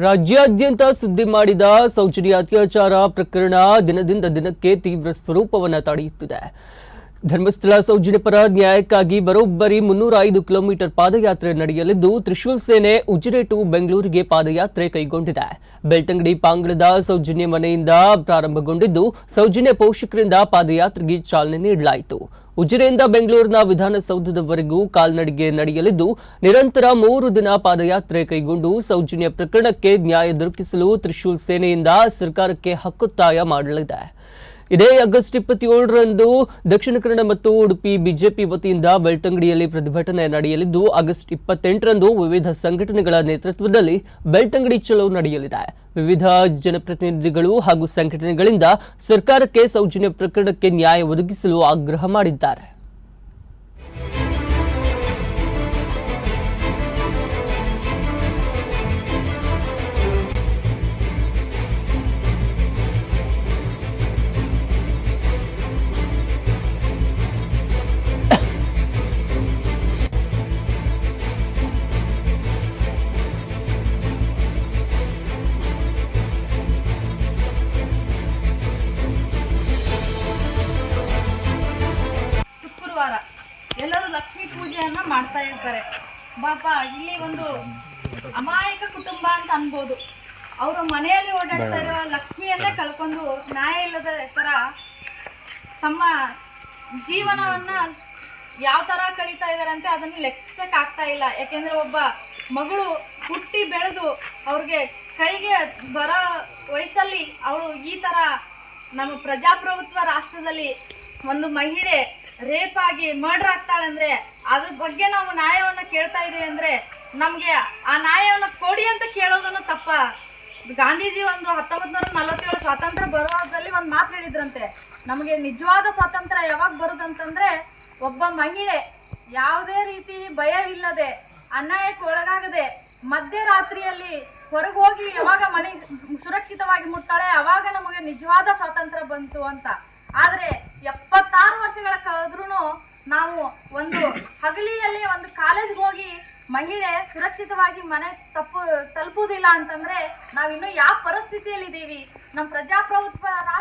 ರಾಜ್ಯಾದ್ಯಂತ ಸುದ್ದಿ ಮಾಡಿದ ಸೌಜನ್ಯ ಅತ್ಯಾಚಾರ ಪ್ರಕರಣ ದಿನದಿಂದ ದಿನಕ್ಕೆ ತೀವ್ರ ಸ್ವರೂಪವನ್ನು ತಳೆಯುತ್ತಿದೆ. ಧರ್ಮಸ್ಥಳ ಸೌಜನ್ಯ ಪರ ನ್ಯಾಯಕ್ಕಾಗಿ ಬರೋಬ್ಬರಿ 305 ಕಿಲೋಮೀಟರ್ ಪಾದಯಾತ್ರೆ ನಡೆಯಲಿದ್ದು, ತ್ರಿಶೂಲ್ ಸೇನೆ ಉಜಿರೆ ಟು ಬೆಂಗಳೂರಿಗೆ ಪಾದಯಾತ್ರೆ ಕೈಗೊಂಡಿದೆ. ಬೆಳ್ತಂಗಡಿ ಪಾಂಗಡದ ಸೌಜನ್ಯ ಮನೆಯಿಂದ ಪ್ರಾರಂಭಗೊಂಡಿದ್ದು, ಸೌಜನ್ಯ ಪೋಷಕರಿಂದ ಪಾದಯಾತ್ರೆಗೆ ಚಾಲನೆ ನೀಡಲಾಯಿತು. ಉಜಿರೆಯಿಂದ ಬೆಂಗಳೂರಿನ ವಿಧಾನಸೌಧದವರೆಗೂ ಕಾಲ್ನಡಿಗೆ ನಡೆಯಲಿದ್ದು, ನಿರಂತರ 3 ದಿನ ಪಾದಯಾತ್ರೆ ಕೈಗೊಂಡು ಸೌಜನ್ಯ ಪ್ರಕರಣಕ್ಕೆ ನ್ಯಾಯ ದೊರಕಿಸಲು ತ್ರಿಶೂಲ್ ಸೇನೆಯಿಂದ ಸರ್ಕಾರಕ್ಕೆ ಹಕ್ಕೊತ್ತಾಯ ಮಾಡಲಿದೆ. ಇದೇ ಆಗಸ್ಟ್ 27ರಂದು ದಕ್ಷಿಣ ಕನ್ನಡ ಮತ್ತು ಉಡುಪಿ ಬಿಜೆಪಿ ವತಿಯಿಂದ ಬೆಳ್ತಂಗಡಿಯಲ್ಲಿ ಪ್ರತಿಭಟನೆ ನಡೆಯಲಿದ್ದು, ಆಗಸ್ಟ್ 28ರಂದು ವಿವಿಧ ಸಂಘಟನೆಗಳ ನೇತೃತ್ವದಲ್ಲಿ ಬೆಳ್ತಂಗಡಿ ಚಲೋ ನಡೆಯಲಿದೆ. ವಿವಿಧ ಜನಪ್ರತಿನಿಧಿಗಳು ಹಾಗೂ ಸಂಘಟನೆಗಳಿಂದ ಸರ್ಕಾರಕ್ಕೆ ಸೌಜನ್ಯ ಪ್ರಕರಣಕ್ಕೆ ನ್ಯಾಯ ಒದಗಿಸಲು ಆಗ್ರಹ ಮಾಡಿದ್ದಾರೆ. ಎಲ್ಲರೂ ಲಕ್ಷ್ಮೀ ಪೂಜೆಯನ್ನ ಮಾಡ್ತಾ ಇರ್ತಾರೆ. ಪಾಪ ಇಲ್ಲಿ ಒಂದು ಅಮಾಯಕ ಕುಟುಂಬ ಅಂತ ಅನ್ಬೋದು. ಅವರು ಮನೆಯಲ್ಲಿ ಓಡಾಡ್ತಾ ಇರೋ ಲಕ್ಷ್ಮಿಯನ್ನೇ ಕಳ್ಕೊಂಡು ನ್ಯಾಯ ಇಲ್ಲದ ತರ ತಮ್ಮ ಜೀವನವನ್ನ ಯಾವ ತರ ಕಳೀತಾ ಇದಾರಂತೆ ಅದನ್ನ ಲೆಕ್ಸಕ್ಕೆ ಆಗ್ತಾ ಇಲ್ಲ. ಯಾಕೆಂದ್ರೆ ಒಬ್ಬ ಮಗಳು ಹುಟ್ಟಿ ಬೆಳೆದು ಅವ್ರಿಗೆ ಕೈಗೆ ಬರೋ ವಯಸ್ಸಲ್ಲಿ ಅವಳು ಈ ತರ ನಮ್ಮ ಪ್ರಜಾಪ್ರಭುತ್ವ ರಾಷ್ಟ್ರದಲ್ಲಿ ಒಂದು ಮಹಿಳೆ ರೇಪ್ ಆಗಿ ಮರ್ಡರ್ ಆಗ್ತಾಳೆ ಅಂದ್ರೆ ಅದ್ರ ಬಗ್ಗೆ ನಾವು ನ್ಯಾಯವನ್ನ ಕೇಳ್ತಾ ಇದೀವಿ ಅಂದ್ರೆ ನಮ್ಗೆ ಆ ನ್ಯಾಯವನ್ನ ಕೊಡಿ ಅಂತ ಕೇಳೋದನ್ನು ತಪ್ಪ. ಗಾಂಧೀಜಿ ಒಂದು 1947 ಸ್ವಾತಂತ್ರ್ಯ ಬರುವಾಗದಲ್ಲಿ ಒಂದು ಮಾತು ಹೇಳಿದ್ರಂತೆ, ನಮಗೆ ನಿಜವಾದ ಸ್ವಾತಂತ್ರ್ಯ ಯಾವಾಗ ಬರುದಂತಂದ್ರೆ ಒಬ್ಬ ಮಹಿಳೆ ಯಾವುದೇ ರೀತಿ ಭಯವಿಲ್ಲದೆ ಅನ್ಯಾಯಕ್ಕೆ ಒಳಗಾಗದೆ ಮಧ್ಯರಾತ್ರಿಯಲ್ಲಿ ಹೊರಗೆ ಹೋಗಿ ಯಾವಾಗ ಮನೆ ಸುರಕ್ಷಿತವಾಗಿ ಮುಟ್ತಾಳೆ ಅವಾಗ ನಮಗೆ ನಿಜವಾದ ಸ್ವಾತಂತ್ರ್ಯ ಬಂತು ಅಂತ. ಆದ್ರೆ 76 ವರ್ಷಗಳ ಕಳೆದ್ರೂ ನಾವು ಒಂದು ಹಗಲಿಯಲ್ಲಿ ಒಂದು ಕಾಲೇಜ್ಗೆ ಹೋಗಿ ಮಹಿಳೆ ಸುರಕ್ಷಿತವಾಗಿ ಮನೆ ತಲುಪುವುದಿಲ್ಲ ಅಂತಂದ್ರೆ ನಾವಿನ್ನು ಯಾವ ಪರಿಸ್ಥಿತಿಯಲ್ಲಿ ಇದ್ದೀವಿ? ನಮ್ಮ ಪ್ರಜಾಪ್ರಭುತ್ವ ರಾಷ್ಟ್ರ